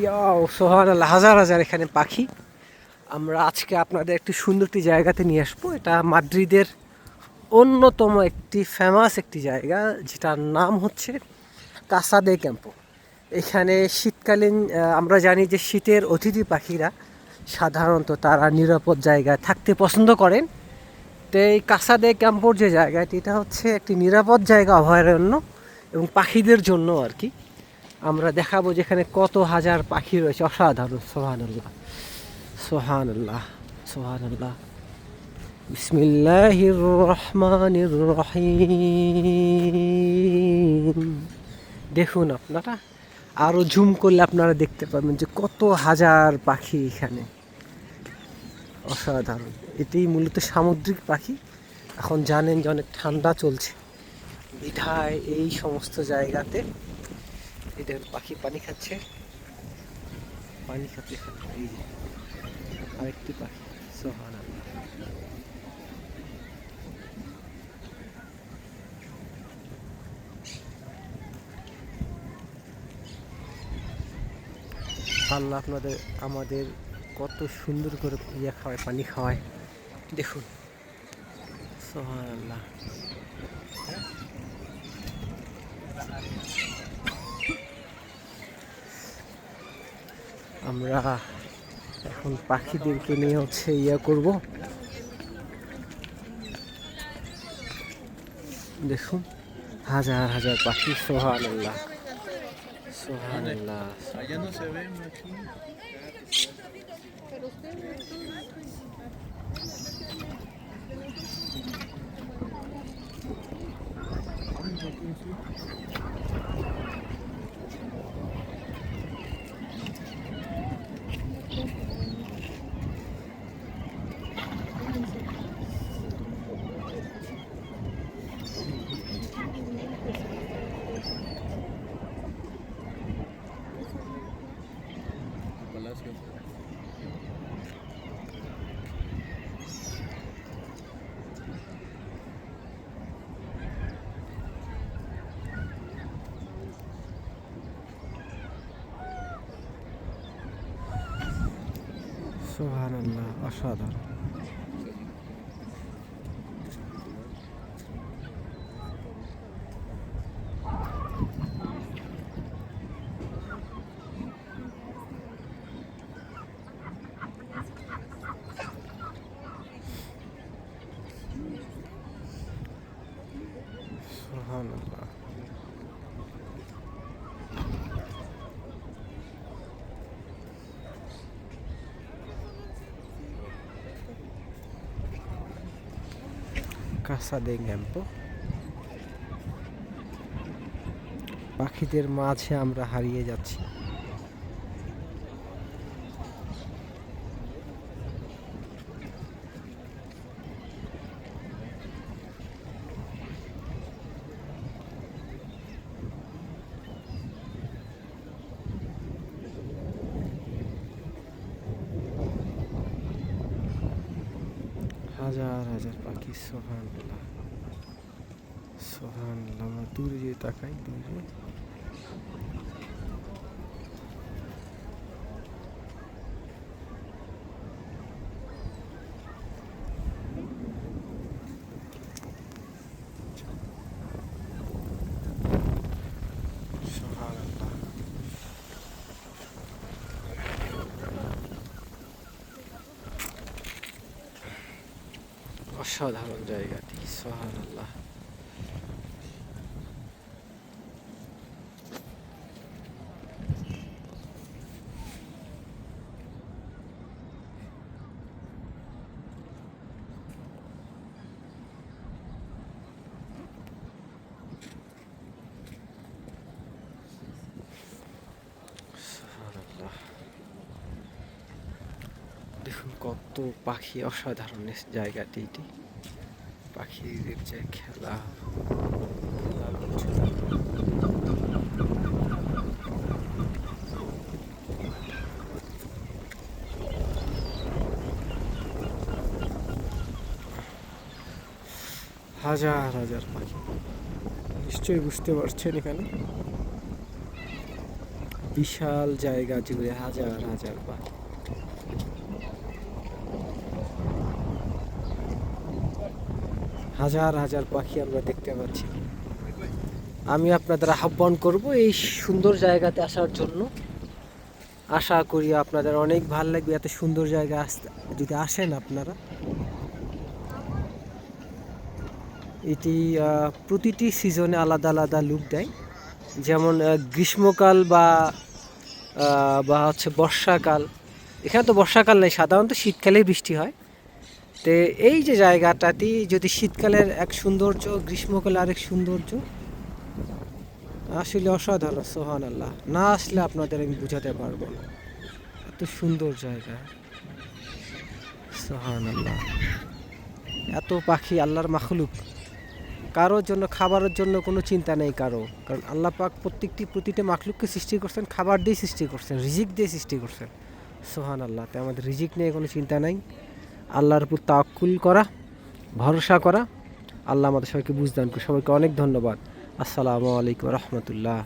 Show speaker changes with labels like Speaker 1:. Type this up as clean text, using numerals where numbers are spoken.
Speaker 1: ইয়াও সুবহানাল্লাহ, হাজার হাজার এখানে পাখি। আমরা আজকে আপনাদের একটি সুন্দর একটি জায়গাতে নিয়ে আসবো। এটা মাদ্রিদের অন্যতম একটি ফেমাস একটি জায়গা, যেটার নাম হচ্ছে কাসা দে ক্যাম্পো। এখানে শীতকালীন আমরা জানি যে শীতের অতিথি পাখিরা সাধারণত তারা নিরাপদ জায়গায় থাকতে পছন্দ করেন। তো এই কাসা দে ক্যাম্পোর যে জায়গাটি, এটা হচ্ছে একটি নিরাপদ জায়গা, অভয়ারণ্য এবং পাখিদের জন্য আর কি। আমরা দেখাবো যেখানে কত হাজার পাখি রয়েছে, অসাধারণ। সুবহানাল্লাহ, সুবহানাল্লাহ, সুবহানাল্লাহ। বিসমিল্লাহির রহমানির রহিম। দেখুন আপনারা, আরও জুম করলে আপনারা দেখতে পাবেন যে কত হাজার পাখি এখানে, অসাধারণ। এটি মূলত সামুদ্রিক পাখি। এখন জানেন যে অনেক ঠান্ডা চলছে, বিধায় এই সমস্ত জায়গাতে এদের পাখি পানি খাচ্ছে, পানি খাচ্ছে। এই যে আরেকটি পাখি, সুবহানাল্লাহ। আল্লাহ আমাদের কত সুন্দর করে খাওয়ায়, পানি খাওয়ায়, দেখুন। সুবহানাল্লাহ। আমরা এখন পাখিদেরকে নিয়ে হচ্ছে করব। দেখুন, হাজার হাজার পাখি। সুবহানাল্লাহ, সুবহানাল্লাহ।
Speaker 2: Allá no se ven aquí. Palacio.
Speaker 1: সুবহানাল্লাহ, অসাধারণ। সুবহানাল্লাহ। কাসা দে ক্যাম্পো। পাখিদের মাঝে আমরা হারিয়ে যাচ্ছি। হাজার হাজার পাখি। সুবহানাল্লাহ, সুবহানাল্লাহ। আমরা দূরে যে তাকাই, দূরে সুবহানাল্লাহ। অসাধারণ জায়গাটি। সুবহানাল্লাহ। সুবহানাল্লাহ। দেখুন কত পাখি, অসাধারণ জায়গাটি এটি। পাখিদের যে খেলা, খেলা করছে। হাজার হাজার পাখি, নিশ্চয়ই বুঝতে পারছেন এখানে বিশাল জায়গা জুড়ে হাজার হাজার পাখি। হাজার হাজার পাখি আমরা দেখতে পাচ্ছি। আমি আপনাদের আহ্বান করব এই সুন্দর জায়গাতে আসার জন্য। আশা করি আপনাদের অনেক ভালো লাগবে এত সুন্দর জায়গা আসতে যদি আসেন আপনারা। এটি প্রতিটি সিজনে আলাদা আলাদা লুক দেয়। যেমন গ্রীষ্মকাল বা হচ্ছে বর্ষাকাল। এখানে তো বর্ষাকাল নেই, সাধারণত শীতকালেই বৃষ্টি হয়। তো এই যে জায়গাটাতে যদি শীতকালের এক সৌন্দর্য, গ্রীষ্মকালে আরেক সৌন্দর্য, আসলে অসাধারণ। সুবহানাল্লাহ, না আসলে আপনাদের আমি বোঝাতে পারবো না, এত সুন্দর জায়গা। সুবহানাল্লাহ, এত পাখি আল্লাহর মাখলুক। কারোর জন্য খাবারের জন্য কোনো চিন্তা নেই কারো, কারণ আল্লাহ পাক প্রতিটা মাখলুককে সৃষ্টি করছেন, খাবার দিয়ে সৃষ্টি করছেন, রিজিক দিয়ে সৃষ্টি করছেন। সুবহানাল্লাহ, তাই আমাদের রিজিক নিয়ে কোনো চিন্তা নাই। আল্লাহর উপর তাওয়াক্কুল করা, ভরসা করা। আল্লাহ আমাদের সবাইকে বুঝদান করে। সবাইকে অনেক ধন্যবাদ। আসসালামু আলাইকুম রহমতুল্লাহ।